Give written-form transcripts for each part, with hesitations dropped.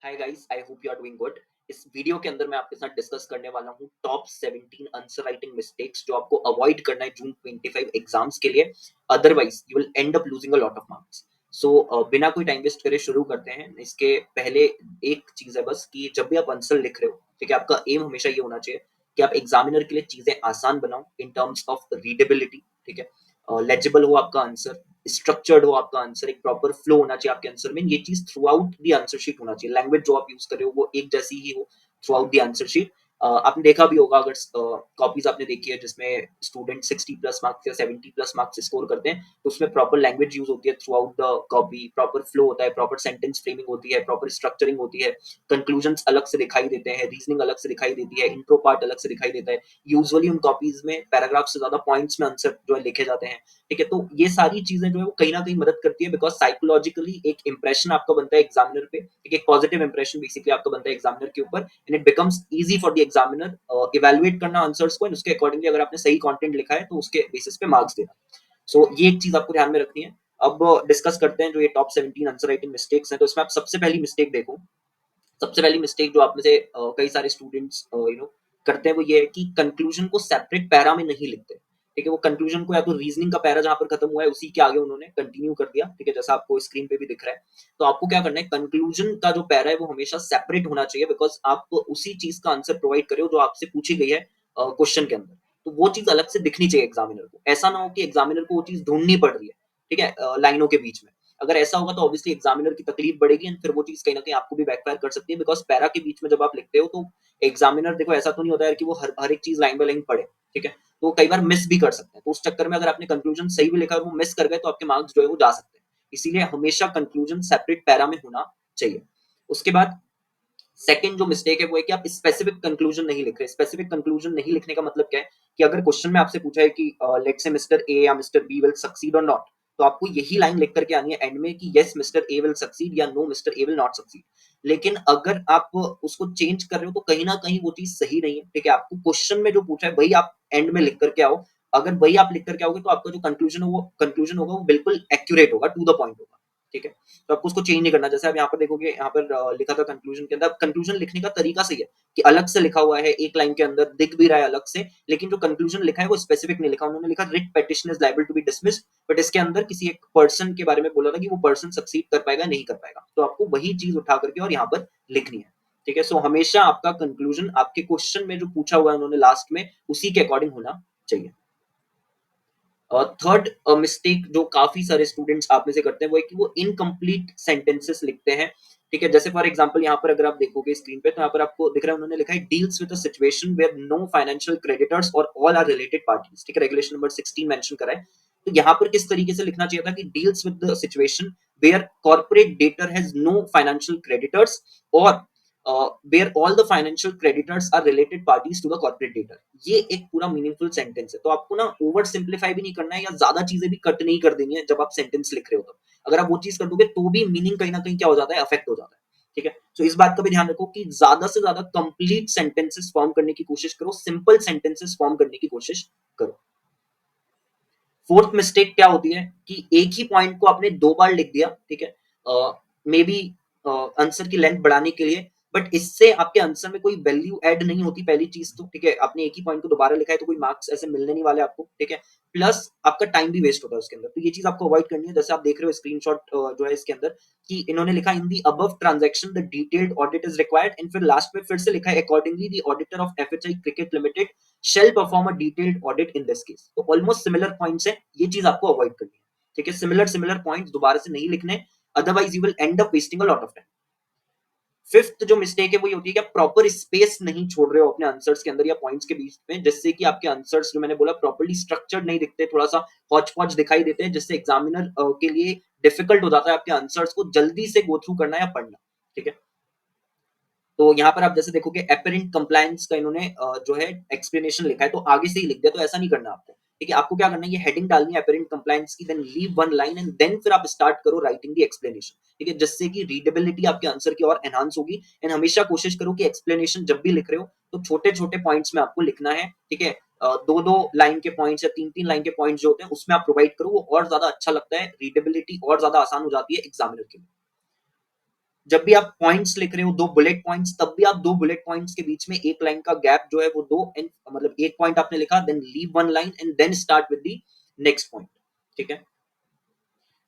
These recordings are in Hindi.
Hi guys, I hope you are doing good. इस वीडियो के अंदर मैं आपके साथ डिस्कस करने वाला हूँ टॉप 17 आंसर राइटिंग मिस्टेक्स जो आपको अवॉइड करना है जून 25 एग्जाम्स के लिए। Otherwise you will end up losing a lot of marks. So बिना कोई टाइम वेस्ट करे शुरू करते हैं। इसके पहले एक चीज है बस कि जब भी आप आंसर लिख रहे हो, ठीक है, आपका एम हमेशा ये होना चाहिए कि आप एग्जामिनर के लिए चीजें आसान बनाओ इन टर्म्स ऑफ रीडेबिलिटी। ठीक है, लेजिबल हो आपका आंसर, स्ट्रक्चर्ड हो आपका आंसर, एक प्रॉपर फ्लो होना चाहिए आपके आंसर में। ये चीज through out the answer sheet होना चाहिए। लैंग्वेज जो आप यूज कर रहे हो वो एक जैसी ही हो through out the answer sheet. आपने देखा भी होगा, अगर कॉपीज आपने देखी है जिसमें स्टूडेंट 60 प्लस मार्क्स या 70 प्लस मार्क्स स्कोर करते हैं, तो उसमें प्रॉपर लैंग्वेज यूज होती है through out the copy, proper flow होता है, प्रॉपर सेंटेंस फ्रेमिंग होती है, प्रॉपर स्ट्रक्चरिंग होती है, कंक्लूजन्स अलग से दिखाई देते हैं, रीजनिंग अलग से दिखाई देती है, इंट्रो पार्ट अलग से दिखाई देता है। यूजुअली उन कॉपीज में पैराग्राफ से ज्यादा पॉइंट्स में आंसर जो है लिखे जाते हैं। ठीक है, तो ये सारी चीजें जो है वो कहीं ना कहीं मदद करती है, बिकॉज साइकोलॉजिकली एक इंप्रेशन आपका बनता है एग्जामिनर पे, एक पॉजिटिव इंप्रेशन बेसिकली आपका बनता है एग्जामिनर के ऊपर, and it becomes easy for the examiner evaluate करना आंसर्स को, उसके अकॉर्डिंगली अगर आपने सही कंटेंट लिखा है तो उसके बेसिस पे मार्क्स देना। सो ये एक चीज आपको ध्यान में रखनी है। अब डिस्कस करते हैं जो ये टॉप 17 आंसर राइटिंग मिस्टेक्स हैं। तो इसमें आप सबसे पहली मिस्टेक देखो, सबसे पहली मिस्टेक जो आप में से कई सारे स्टूडेंट्स करते हैं वो ये है कि कंक्लूजन को सेपरेट पैरा में नहीं लिखते। ठीक है, वो कंक्लूजन को या तो रीजनिंग का पैरा जहां पर खत्म हुआ है उसी के आगे उन्होंने कंटिन्यू कर दिया। ठीक है, जैसा आपको स्क्रीन पे भी दिख रहा है। तो आपको क्या करना है, कंक्लूजन का जो पैरा है वो हमेशा सेपरेट होना चाहिए, बिकॉज आप उसी चीज का आंसर प्रोवाइड कर रहे हो जो आपसे पूछी गई है क्वेश्चन के अंदर। तो वो चीज अलग से दिखनी चाहिए एग्जामिनर को। ऐसा ना हो कि एग्जामिनर को वो चीज ढूंढनी पड़ रही है, ठीक है, लाइनों के बीच में। अगर ऐसा होगा तो ऑब्वियसली एग्जामिनर की तकलीफ बढ़ेगी एंड फिर वो चीज कहीं ना कहीं आपको भी बैकफायर कर सकती है, बिकॉज पैरा के बीच में जब आप लिखते हो तो एग्जामिनर, देखो ऐसा तो नहीं होता है कि वो हर एक चीज लाइन बाय लाइन पढ़े। ठीक है, तो वो कई बार मिस भी कर सकते हैं। तो उस चक्कर में अगर आपने कंक्लूजन सही भी लिखा और वो मिस कर गए तो आपके मार्क्स जो है वो जा सकते हैं। इसीलिए हमेशा कंक्लूजन सेपरेट पैरा में होना चाहिए। उसके बाद सेकंड जो मिस्टेक है वो है कि आप स्पेसिफिक कंक्लूजन नहीं लिख रहे। स्पेसिफिक कंक्लूजन नहीं लिखने का मतलब क्या है कि अगर क्वेश्चन में आपसे पूछा है कि लेट से मिस्टर ए या मिस्टर बी विल सक्सीड और नॉट, तो आपको यही लाइन लिख करके आनी है एंड में कि yes mister A will succeed या no mister A will not succeed. लेकिन अगर आप उसको चेंज कर रहे हो तो कहीं ना कहीं वो चीज सही नहीं है। ठीक है, आपको क्वेश्चन में जो पूछा है वही आप एंड में लिख करके आओ। अगर वही आप लिख करके आओगे तो आपका जो कंक्लूजन होगा वो बिल्कुल एक्यूरेट होगा, टू द पॉइंट होगा। ठीक है, तो आपको उसको चेंज नहीं करना। जैसे आप यहाँ पर देखोगे, यहाँ पर लिखा था कंक्लूजन के अंदर, कंक्लूजन लिखने का तरीका सही है कि अलग से लिखा हुआ है, एक लाइन के अंदर दिख भी रहा है अलग से, लेकिन जो कंक्लूजन लिखा है वो स्पेसिफिक नहीं लिखा। उन्होंने लिखा writ petition is liable to be dismissed, but इसके अंदर किसी एक पर्सन के बारे में बोला था कि वो पर्सन सक्सीड कर पाएगा नहीं कर पाएगा। तो आपको वही चीज उठा करके और यहाँ पर लिखनी है। ठीक है, सो हमेशा आपका कंक्लूजन आपके क्वेश्चन में जो पूछा हुआ है उन्होंने लास्ट में उसी के अकॉर्डिंग होना चाहिए। थर्ड मिस्टेक जो काफी सारे स्टूडेंट्स आप में से करते हैं वो है कि वो इनकम्प्लीट सेंटेंसेस लिखते हैं। ठीक है, जैसे फॉर एग्जांपल यहाँ पर अगर आप देखोगे स्क्रीन पे तो यहाँ पर आपको दिख रहा है उन्होंने लिखा है deals with a situation where no financial creditors और ऑल आर रिलेटेड पार्टीज। ठीक है, रेगुलेशन नंबर 16 मेंशन करा है। तो यहाँ पर किस तरीके से लिखना चाहिए था कि deals with the situation where corporate debtor has no financial creditors और where all the financial creditors are related parties to the corporate debtor। ये एक पूरा मीनिंगफुल सेंटेंस है। तो आपको ना ओवर सिंप्लीफाई भी नहीं करना है या ज्यादा चीजें भी कट नहीं कर देनी है जब आप सेंटेंस लिख रहे हो। तो अगर आप वो चीज कर दोगे तो भी मीनिंग कहीं ना कहीं क्या हो जाता है, अफेक्ट हो जाता है। ठीक है, तो इस बात का भी ध्यान रखो कि ज्यादा से ज्यादा कंप्लीट सेंटेंसेस फॉर्म करने की कोशिश करो, सिंपल सेंटेंसेस फॉर्म करने की कोशिश करो। फोर्थ मिस्टेक क्या होती है कि एक ही पॉइंट को आपने दो बार लिख दिया। ठीक है, मे बी आंसर की लेंथ बढ़ाने के लिए, बट इससे आपके आंसर में कोई वैल्यू ऐड नहीं होती पहली चीज तो। ठीक है, आपने एक ही पॉइंट को दोबारा लिखा है तो कोई मार्क्स ऐसे मिलने नहीं वाले आपको। ठीक है, प्लस आपका टाइम भी वेस्ट होता है उसके अंदर। तो ये चीज आपको अवॉइड करनी है। जैसे आप देख रहे हो स्क्रीनशॉट जो है इसके अंदर कि इन्होंने लिखा in the above transaction the detailed audit is required, and फिर लास्ट में फिर से लिखा है accordingly the auditor of FHI cricket limited shall perform a detailed audit in this case. तो ऑलमोस्ट सिमिलर पॉइंट्स है, ये चीज आपको अवॉइड करनी है। ठीक है, सिमिलर सिमिलर पॉइंट्स दोबारा से नहीं लिखने, otherwise you will end up wasting a lot of time. Fifth जो मिस्टेक है वो ये होती है कि आप प्रॉपर स्पेस नहीं छोड़ रहे हो अपने आंसर्स के अंदर या पॉइंट्स के बीच में, जिससे कि आपके आंसर्स जो मैंने बोला प्रॉपर्ली स्ट्रक्चर्ड नहीं दिखते, थोड़ा सा हॉच पॉच दिखाई देते हैं, जिससे एग्जामिनर के लिए डिफिकल्ट हो जाता है आपके आंसर्स को जल्दी से गो थ्रू करना या पढ़ना। ठीक है, तो यहाँ पर आप जैसे देखोगे एपरेंट कंप्लायंस का इन्होंने जो है एक्सप्लेनेशन लिखा है तो आगे से ही लिख दिया, तो ऐसा नहीं करना आपको। ठीक है, आपको क्या करना है, ये हेडिंग डालनी है एपरेंट कंप्लायंस की, then leave one line and then फिर आप स्टार्ट करो राइटिंग द एक्सप्लेनेशन। ठीक है, जिससे कि रीडेबिलिटी आपके आंसर की और एनहांस होगी। एंड हमेशा कोशिश करो कि एक्सप्लेनेशन जब भी लिख रहे हो तो छोटे छोटे पॉइंट्स में आपको लिखना है। ठीक है, दो दो लाइन के पॉइंट्स या तीन तीन लाइन के पॉइंट्स जो होते हैं उसमें आप प्रोवाइड करो, वो और ज्यादा अच्छा लगता है, रीडेबिलिटी और ज्यादा आसान हो जाती है एग्जामिनर के लिए। जब भी आप पॉइंट्स लिख रहे हो, दो बुलेट पॉइंट्स, तब भी आप दो बुलेट पॉइंट्स के बीच में एक लाइन का गैप जो है वो दो, मतलब एक पॉइंट आपने लिखा, then leave one line and then start with the next point. ठीक है।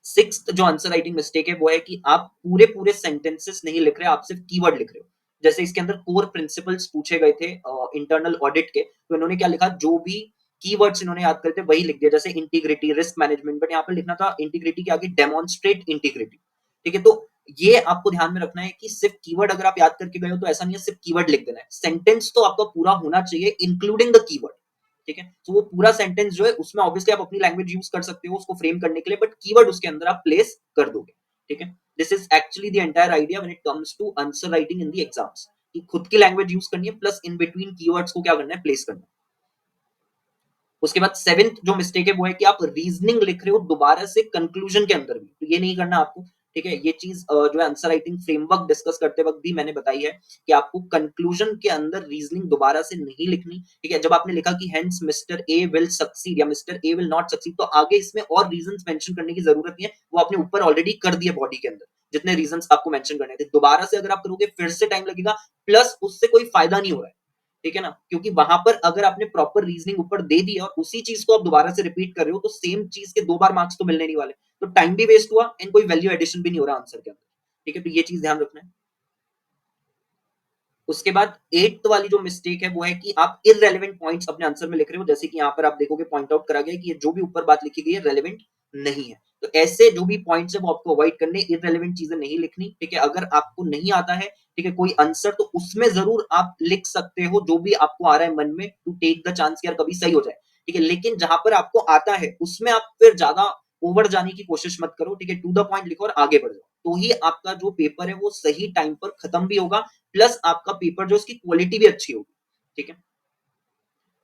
सिक्स्थ जो आंसर राइटिंग मिस्टेक है वो है कि आप पूरे पूरे सेंटेंसेस नहीं लिख रहे, आप सिर्फ कीवर्ड लिख रहे हो। जैसे इसके अंदर कोर प्रिंसिपल्स पूछे गए थे इंटरनल ऑडिट के, तो इन्होंने क्या लिखा, जो भी कीवर्ड्स इन्होंने याद करे थे वही लिख दिया, जैसे इंटीग्रिटी, रिस्क मैनेजमेंट, बट यहाँ पर लिखना था इंटीग्रिटी के आगे डेमोन्स्ट्रेट इंटीग्रिटी। ठीक है। तो ये आपको ध्यान में रखना है कि सिर्फ कीवर्ड अगर आप याद करके गए हो तो ऐसा नहीं है सिर्फ कीवर्ड लिख देना है, सेंटेंस तो आपका पूरा होना चाहिए इंक्लूडिंग द कीवर्ड। ठीक है। तो वो पूरा सेंटेंस जो है उसमें ऑब्वियसली आप अपनी लैंग्वेज यूज कर सकते हो उसको फ्रेम करने के लिए, बट कीवर्ड उसके अंदर आप प्लेस कर दोगे। ठीक है। This is actually the entire idea when it comes to answer writing in the exams, कि खुद की लैंग्वेज यूज करनी है प्लस इन बिटवीन कीवर्ड्स को क्या करना है, प्लेस करना है। उसके बाद सेवेंथ जो मिस्टेक है वो है कि आप रीजनिंग लिख रहे हो दोबारा से कंक्लूजन के अंदर भी, तो ये नहीं करना आपको। ठीक है। ये चीज जो है आंसर राइटिंग फ्रेमवर्क डिस्कस करते वक्त भी मैंने बताई है कि आपको कंक्लूजन के अंदर रीजनिंग दोबारा से नहीं लिखनी। ठीक है। जब आपने लिखा कि hence mister A will succeed या mister A will not succeed, तो आगे इसमें और रीजंस मेंशन करने की जरूरत नहीं है, वो आपने ऊपर ऑलरेडी कर दिया बॉडी के अंदर जितने रीजंस आपको मेंशन करने थे। दोबारा से अगर आप करोगे फिर से टाइम लगेगा, प्लस उससे कोई फायदा नहीं हो रहा है। ठीक है ना, क्योंकि वहां पर अगर आपने प्रॉपर रीजनिंग ऊपर दे दी और उसी चीज को आप दोबारा से रिपीट कर रहे हो तो सेम चीज के दो बार मार्क्स तो मिलने नहीं वाले, तो टाइम भी वेस्ट हुआ एंड कोई वैल्यू एडिशन भी नहीं हो रहा आंसर के अंदर। ठीक है। तो ये चीज ध्यान रखना है। उसके बाद एट्थ वाली जो मिस्टेक है वो है कि आप इररेलेवेंट पॉइंट्स अपने आंसर में लिख रहे हो, जैसे कि यहाँ पर आप देखोगे पॉइंट आउट करा गया कि ये जो भी ऊपर बात लिखी गई है रेलेवेंट नहीं है। तो ऐसे जो भी पॉइंट्स है वो आपको अवॉइड करने, इररेलेवेंट चीजें नहीं लिखनी। ठीक है। अगर आपको नहीं आता है, ठीक है, कोई आंसर, तो उसमें जरूर आप लिख सकते हो जो भी आपको आ रहा है मन में, टू टेक द चांस कि यार कभी सही हो जाए। ठीक है। लेकिन जहां पर आपको आता है उसमें आप फिर ज्यादा ओवर जाने की कोशिश मत करो। ठीक है। टू द पॉइंट लिखो और आगे बढ़ जाओ, तो ही आपका जो पेपर है वो सही टाइम पर खत्म भी होगा, प्लस आपका पेपर जो उसकी क्वालिटी भी अच्छी होगी। ठीक है।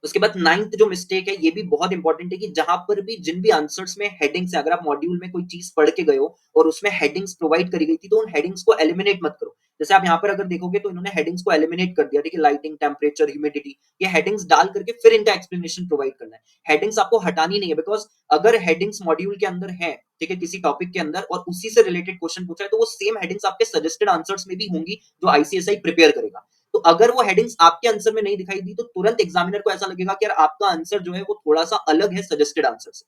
उसके बाद नाइन्थ जो मिस्टेक है ये भी बहुत इंपॉर्टेंट है कि जहां पर भी जिन भी आंसर्स में हेडिंग्स है, अगर आप मॉड्यूल में कोई चीज पढ़ के गए हो और उसमें हेडिंग्स प्रोवाइड करी गई थी तो उन हेडिंग्स को एलिमिनेट मत करो। जैसे आप यहाँ पर अगर देखोगे तो इन्होंने हेडिंग्स को एलिमिनेट कर दिया। ठीक है। लाइटिंग, टेम्परेचर, ह्यूमिडिटी, ये हेडिंग्स डाल करके फिर इनका एक्सप्लेनेशन प्रोवाइड करना है। हेडिंग्स आपको हटानी नहीं है, बिकॉज अगर हेडिंग्स मॉड्यूल के अंदर है, ठीक है, किसी टॉपिक के अंदर, और उसी से रिलेटेड क्वेश्चन पूछा है तो वो सेम हेडिंग्स आपके सजेस्टेड आंसर्स में भी होंगी जो आईसीएसआई प्रिपेयर करेगा। तो अगर वो हेडिंग्स आपके आंसर में नहीं दिखाई दी तो तुरंत एग्जामिनर को ऐसा लगेगा कि यार आपका आंसर जो है वो थोड़ा सा अलग है सजेस्टेड आंसर से।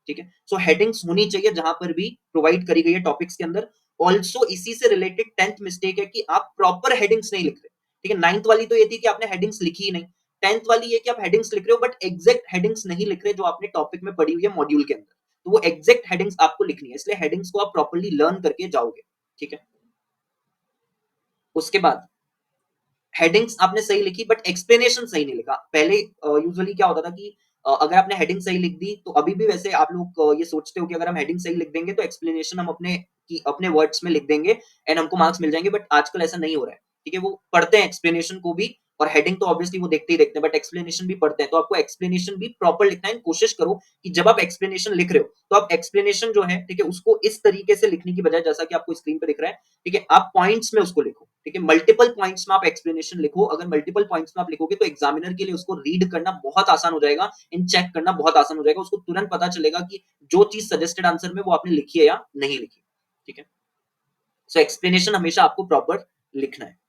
ठीक है। सो हेडिंग्स होनी चाहिए जहां पर भी प्रोवाइड करी गई है टॉपिक्स के अंदर। ऑल्सो इसी से रिलेटेड टेंथ मिस्टेक है कि आप प्रॉपर हेडिंग्स नहीं लिख रहे। ठीक है। नाइन्थ वाली तो ये थी कि आपने हेडिंग्स लिखी ही नहीं। टेंथ वाली ये कि आप हेडिंग्स लिख रहे हो बट एग्जैक्ट हेडिंग्स नहीं लिख रहे जो आपने टॉपिक में पढ़ी हुई है मॉड्यूल के अंदर, तो वो एग्जैक्ट हेडिंग्स आपको लिखनी है, इसलिए हेडिंग्स को आप प्रॉपरली लर्न करके जाओगे। ठीक है। उसके बाद हेडिंग्स आपने सही लिखी बट एक्सप्लेनेशन सही नहीं लिखा। पहले यूजुअली क्या होता था कि अगर आपने हेडिंग सही लिख दी तो अभी भी वैसे आप लोग ये सोचते हो कि अगर हम हेडिंग सही लिख देंगे तो एक्सप्लेनेशन हम अपने वर्ड्स में लिख देंगे एंड हमको मार्क्स मिल जाएंगे, बट आजकल ऐसा नहीं हो रहा है। ठीक है। वो पढ़ते हैं एक्सप्लेनेशन को भी, और हेडिंग तो ऑब्वियसली वो देखते ही देखते हैं, बट एक्सप्लेनेशन भी पढ़ते हैं, तो आपको एक्सप्लेनेशन भी प्रॉपर लिखना है। कोशिश करो कि जब आप एक्सप्लेनेशन लिख रहे हो तो आप एक्सप्लेनेशन जो है, ठीक है, उसको इस तरीके से लिखने की बजाय जैसा कि आपको स्क्रीन पर दिख रहा है, ठीक है, आप पॉइंट्स में उसको लिखो। ठीक है। मल्टीपल पॉइंट्स में आप एक्सप्लेनेशन लिखो। अगर मल्टीपल पॉइंट्स में आप लिखोगे तो एग्जामिनर के लिए उसको रीड करना बहुत आसान हो जाएगा, इन चेक करना बहुत आसान हो जाएगा, उसको तुरंत पता चलेगा कि जो चीज सजेस्टेड आंसर में वो आपने लिखी है या नहीं लिखी। ठीक है। सो एक्सप्लेनेशन हमेशा आपको प्रॉपर लिखना है।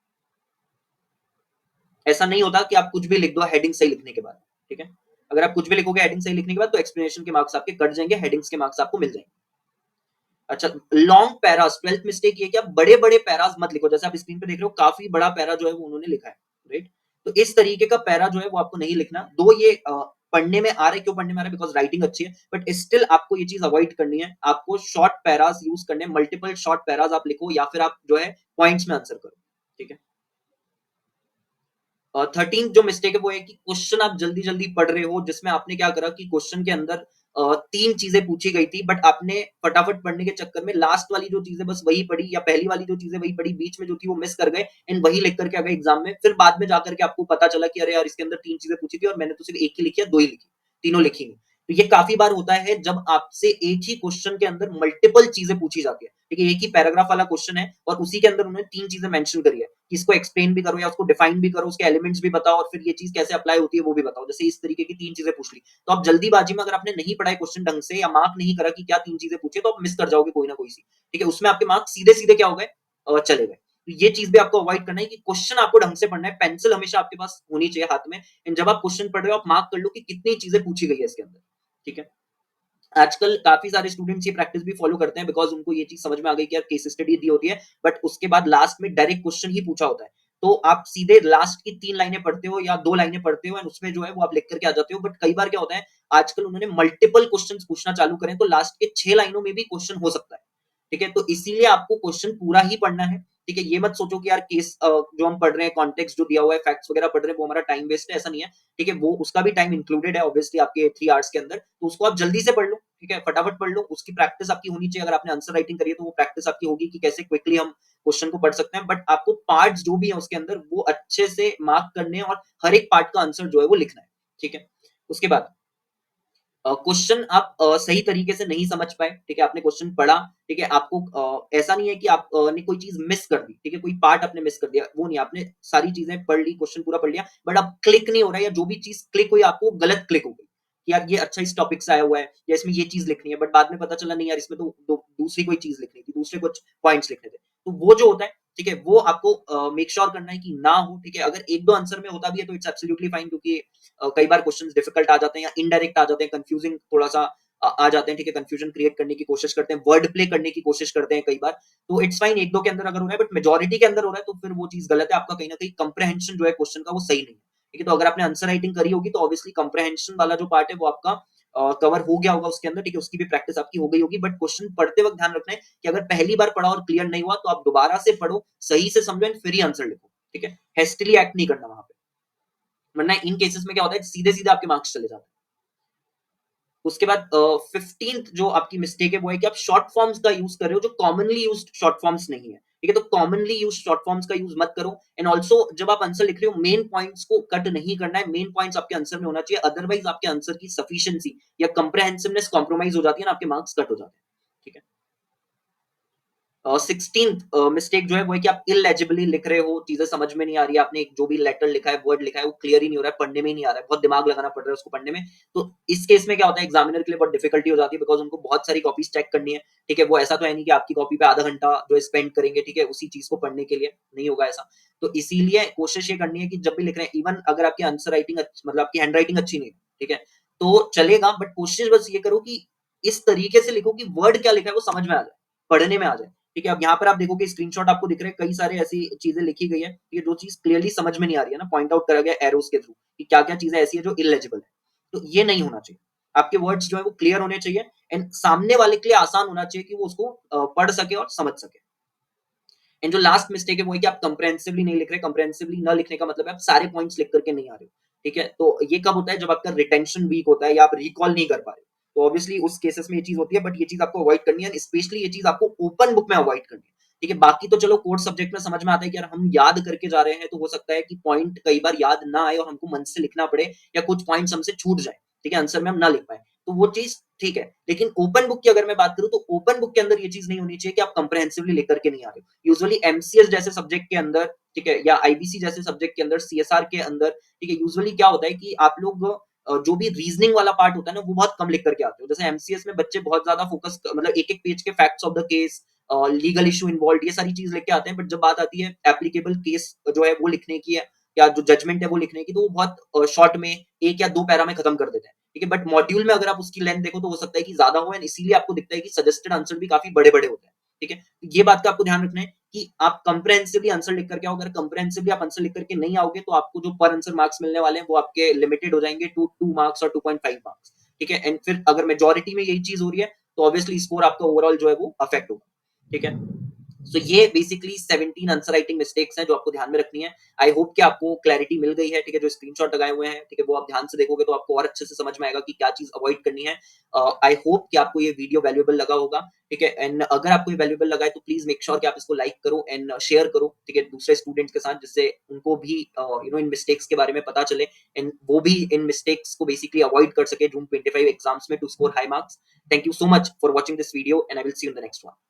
ऐसा नहीं होता कि आप कुछ भी लिख दो हेडिंग सही लिखने के बाद। ठीक है। अगर आप कुछ भी लिखोगे हेडिंग सही लिखने के बाद तो एक्सप्लेनेशन के मार्क्स आपके कट जाएंगे, हेडिंग्स के मार्क्स आपको मिल जाएंगे। अच्छा, लॉन्ग पैरास, ट्वेल्थ मिस्टेक ये कि आप बड़े बड़े पैरास मत लिखो। जैसे आप स्क्रीन पे देख रहे हो काफी बड़ा पैरा जो है वो उन्होंने लिखा है, राइट। तो इस तरीके का पैरा जो है वो आपको नहीं लिखना। दो ये पढ़ने में आ रहा है, क्यों पढ़ने में आ रहा है, बिकॉज राइटिंग अच्छी है, बट स्टिल आपको ये चीज अवॉइड करनी है। आपको शॉर्ट पैरास यूज करने, मल्टीपल शॉर्ट पैरास आप लिखो या फिर आप जो है पॉइंट्स में आंसर करो। ठीक है। 13 जो मिस्टेक है वो है कि क्वेश्चन आप जल्दी जल्दी पढ़ रहे हो, जिसमें आपने क्या करा कि क्वेश्चन के अंदर तीन चीजें पूछी गई थी बट आपने फटाफट पढ़ने के चक्कर में लास्ट वाली जो चीजें बस वही पढ़ी, या पहली वाली जो चीजें वही पढ़ी, बीच में जो थी वो मिस कर गए एंड वही लिख करके आ गए एग्जाम में। फिर बाद में जाकर के आपको पता चला कि अरे यार इसके अंदर तीन चीजें पूछी थी और मैंने तो सिर्फ एक ही लिखी है, दो ही लिखी, तीनों लिखी नहीं। तो ये काफी बार होता है जब आपसे एक ही क्वेश्चन के अंदर मल्टीपल चीजें पूछी जाती है। ठीक है। एक ही पैराग्राफ वाला क्वेश्चन है और उसी के अंदर उन्होंने तीन चीजें मेंशन करी है कि इसको एक्सप्लेन भी करो या उसको डिफाइन भी करो, उसके एलिमेंट्स भी बताओ और फिर ये चीज कैसे अप्लाई होती है वो भी बताओ। जैसे इस तरीके की तीन चीजें पूछ ली, तो आप जल्दीबाजी में अगर आपने नहीं पढ़ा है क्वेश्चन ढंग से या मार्क नहीं करा कि क्या तीन चीजें पूछे, तो आप मिस कर जाओगे कोई ना कोई सी। ठीक है। उसमें आपके मार्क्स सीधे सीधे क्या हो गए, चले गए। तो ये चीज भी आपको अवॉइड करना है कि क्वेश्चन आपको ढंग से पढ़ना है, पेंसिल हमेशा आपके पास होनी चाहिए हाथ में, एंड जब आप क्वेश्चन पढ़ रहे हो आप मार्क कर लो कि कितनी चीजें पूछी गई है इसके अंदर, ठीक है। आजकल काफी सारे स्टूडेंट्स ये प्रैक्टिस भी फॉलो करते हैं, बिकॉज उनको ये चीज समझ में आ गई कि यार केस स्टडी दी होती है, बट उसके बाद लास्ट में डायरेक्ट क्वेश्चन ही पूछा होता है, तो आप सीधे लास्ट की 3 लाइनें पढ़ते हो या 2 लाइनें पढ़ते हो, एंड उसमें जो है वो आप लिख करके आ जाते हो। बट कई बार क्या होता है, आजकल उन्होंने मल्टीपल क्वेश्चन पूछना चालू करें, तो लास्ट के 6 लाइनों में भी क्वेश्चन हो सकता है, ठीक है। तो इसीलिए आपको क्वेश्चन पूरा ही पढ़ना है, ठीक है। ये मत सोचो कि यार केस जो हम पढ़ रहे हैं, कॉन्टेक्स्ट जो दिया हुआ है, फैक्ट्स वगैरह पढ़ रहे हैं, वो हमारा टाइम वेस्ट है, ऐसा नहीं है, ठीक है। वो उसका भी टाइम इंक्लूडेड है ऑब्वियसली आपके 3 आवर्स के अंदर, तो उसको आप जल्दी से पढ़ लो, ठीक है, फटाफट पढ़ लो। उसकी प्रैक्टिस आपकी होनी चाहिए, अगर आपने आंसर राइटिंग करी है तो वो प्रैक्टिस आपकी होगी कि कैसे क्विकली हम क्वेश्चन को पढ़ सकते हैं, बट आपको पार्ट्स जो भी है उसके अंदर वो अच्छे से मार्क करने हैं, और हर एक पार्ट का आंसर जो है वो लिखना है, ठीक है। उसके बाद क्वेश्चन आप सही तरीके से नहीं समझ पाए, ठीक है, आपने क्वेश्चन पढ़ा, ठीक है, आपको ऐसा नहीं है कि आप ने कोई चीज मिस कर दी, ठीक है, कोई पार्ट आपने मिस कर दिया, वो नहीं, आपने सारी चीजें पढ़ ली, क्वेश्चन पूरा पढ़ लिया, बट अब क्लिक नहीं हो रहा है, या जो भी चीज क्लिक हुई आपको गलत क्लिक हो गई कि यार ये अच्छा इस टॉपिक से आया हुआ है, या इसमें ये चीज लिखनी है, बट बाद में पता चला नहीं यार इसमें तो दूसरी कोई चीज लिखनी थी, दूसरे कुछ पॉइंट्स लिखने थे, तो वो जो होता है, ठीक है, वो आपको मेक श्योर करना है कि ना हो, ठीक है। अगर एक दो आंसर में होता भी है तो इट्स एब्सोल्युटली फाइन, क्योंकि कई बार क्वेश्चन डिफिकल्ट आ जाते हैं या इनडायरेक्ट आ जाते हैं, कंफ्यूजिंग थोड़ा सा आ जाते हैं, ठीक है, कंफ्यूजन क्रिएट करने की कोशिश करते हैं, वर्ड प्ले करने की कोशिश करते हैं कई बार, तो इट्स फाइन एक दो के अंदर अगर हो रहा है, बट मेजोरिटी के अंदर हो रहा है तो फिर वो चीज गलत है, आपका कहीं ना कहीं कंप्रहेंशन जो है क्वेश्चन का वो सही नहीं है, ठीक है। तो अगर आपने आंसर राइटिंग करी होगी तो ऑब्वियसली कंप्रहेंशन वाला जो पार्ट है वो आपका कवर हो गया होगा उसके अंदर, ठीक है, उसकी भी प्रैक्टिस आपकी हो गई होगी, बट क्वेश्चन पढ़ते वक्त ध्यान रखना है कि अगर पहली बार पढ़ा और क्लियर नहीं हुआ तो आप दोबारा से पढ़ो, सही से समझो एंड फिर ही आंसर लिखो, ठीक है। हेस्टिली एक्ट नहीं करना वहां पे, वरना इन केसेस में क्या होता है, सीधे सीधे आपके मार्क्स चले जाते हैं। उसके बाद 15th जो आपकी मिस्टेक है वो है कि आप शॉर्ट फॉर्म्स का यूज कर रहे हो जो कॉमनली यूज्ड शॉर्ट फॉर्म्स नहीं है, ठीक है। तो कॉमनली यूज शॉर्ट फॉर्म्स का यूज मत करो, एंड ऑल्सो जब आप आंसर लिख रहे हो मेन पॉइंट्स को कट नहीं करना है, मेन पॉइंट्स आपके आंसर में होना चाहिए, अदरवाइज आपके आंसर की सफिशिएंसी या कंप्रहेंसिवनेस कॉम्प्रोमाइज हो जाती है ना, आपके मार्क्स कट हो जाते हैं, ठीक है। 16th मिस्टेक जो है वो है कि आप इलेजिबली लिख रहे हो, चीजें समझ में नहीं आ रही है, आपने जो भी लेटर लिखा है, वर्ड लिखा है, वो क्लियर ही नहीं हो रहा है, पढ़ने में ही नहीं आ रहा है, बहुत दिमाग लगाना पड़ रहा है उसको पढ़ने में। तो इस केस में क्या होता है, एग्जामिनर के लिए बहुत डिफिकल्टी हो जाती है, बिकॉज उनको बहुत सारी कॉपीज चेक करनी है, ठीक है। वो ऐसा तो है नहीं कि आपकी कॉपी पे आधा घंटा जो है स्पेंड करेंगे, ठीक है, उसी चीज को पढ़ने के लिए, नहीं होगा ऐसा। तो इसीलिए कोशिश ये करनी है कि जब भी लिख रहे हैं, इवन अगर आपकी आंसर राइटिंग मतलब आपकी हैंड राइटिंग अच्छी नहीं है, ठीक है, तो चलेगा, बट कोशिश बस ये करो कि इस तरीके से लिखो कि वर्ड क्या लिखा है वो समझ में आ जाए, पढ़ने में आ जाए, ठीक है। अब यहाँ पर आप देखोगे स्क्रीनशॉट आपको दिख रहे हैं, कई सारे ऐसी चीजें लिखी गई है, ठीक है, जो चीज क्लियरली समझ में नहीं आ रही है ना, पॉइंट आउट करा गया एरोस के थ्रू कि क्या क्या चीजें ऐसी है जो इलेजिबल है, तो ये नहीं होना चाहिए। आपके वर्ड्स जो है वो क्लियर होने चाहिए, एंड सामने वाले के लिए आसान होना चाहिए कि वो उसको पढ़ सके और समझ सके। एंड जो लास्ट मिस्टेक है वो है कि आप कंप्रेहेंसिवली नहीं लिख रहे, कंप्रेहेंसिवली न लिखने का मतलब है आप सारे पॉइंट्स लिख करके नहीं आ रहे हो, ठीक है। तो ये कब होता है, जब आपका रिटेंशन वीक होता है या आप रिकॉल नहीं कर पा रहे हो, तो ऑब्वियसली उस केसेस में ये चीज होती है, बट ये चीज आपको अवॉइड करनी है, स्पेशली ये चीज आपको ओपन बुक में अवॉइड करनी है, ठीक है। बाकी तो चलो कोर्स सब्जेक्ट में समझ में आता है कि यार हम याद करके जा रहे हैं, तो हो सकता है कि पॉइंट कई बार याद ना आए और हमको मन से लिखना पड़े, या कुछ पॉइंट्स हमसे छूट जाए, ठीक है, आंसर में हम ना लिख पाए, तो वो चीज ठीक है। लेकिन ओपन बुक की अगर मैं बात करूं तो ओपन बुक के अंदर ये चीज नहीं होनी चाहिए कि आप कंप्रहेंसिवली लेकर के नहीं आ रहे हो। यूजुअली एमसीएस जैसे सब्जेक्ट के अंदर, ठीक है, या आईबीसी जैसे सब्जेक्ट के अंदर, सीएसआर के अंदर, ठीक है, यूजुअली क्या होता है कि आप लोग जो भी रीजनिंग वाला पार्ट होता है ना वो बहुत कम लिख करके आते हो। जैसे एमसीएस में बच्चे बहुत ज्यादा फोकस, मतलब एक एक पेज के facts of the case, legal issue involve, ये सारी चीज लेके आते हैं, बट जब बात आती है एप्लीकेबल केस जो है वो लिखने की है, या जो जजमेंट है वो लिखने की, तो वो बहुत शॉर्ट में एक या दो पैरा में खत्म कर देते हैं, ठीक है। बट मॉड्यूल में अगर आप उसकी लेंथ देखो तो हो सकता है कि ज्यादा हो, एंड इसीलिए आपको दिखता है कि सजेस्टेड आंसर भी काफी बड़े बड़े होते हैं, ठीक है। तो ये बात का आपको ध्यान रखना है कि आप कंप्रहेंसिवली आंसर लिख करके आओ, अगर कंप्रहेंसिवली आप आंसर लिख करके नहीं आओगे तो आपको जो पर आंसर मार्क्स मिलने वाले हैं वो आपके लिमिटेड हो जाएंगे टू 2 मार्क्स और 2.5 मार्क्स, ठीक है। एंड फिर अगर मेजोरिटी में यही चीज हो रही है तो ऑब्वियसली स्कोर आपका ओवरऑल जो है वो अफेक्ट होगा, ठीक है। सो ये बेसिकली 17 आंसर राइटिंग मिस्टेक्स हैं जो आपको ध्यान में रखनी है। आई होप कि आपको क्लैरिटी मिल गई है, ठीक है। जो स्क्रीनशॉट लगाए हुए हैं, ठीक है, वो आप ध्यान से देखोगे तो आपको और अच्छे से समझ में आएगा कि क्या चीज अवॉइड करनी है। आई होप कि आपको ये वीडियो वैल्यूएबल लगा होगा, ठीक है। एंड अगर आपको ये वैल्यूएबल लगा है तो प्लीज मेक श्योर कि आप इसको लाइक करो एंड शेयर करो, ठीक है, दूसरे स्टूडेंट्स के साथ, जिससे उनको भी इन मिस्टेक्स के बारे में पता चले, एंड वो भी इन मिस्टेक्स को बेसिकली अवॉइड कर सके जून 25 एग्जाम्स में to score high marks. Thank you so much for watching this video and I will see you in the next one.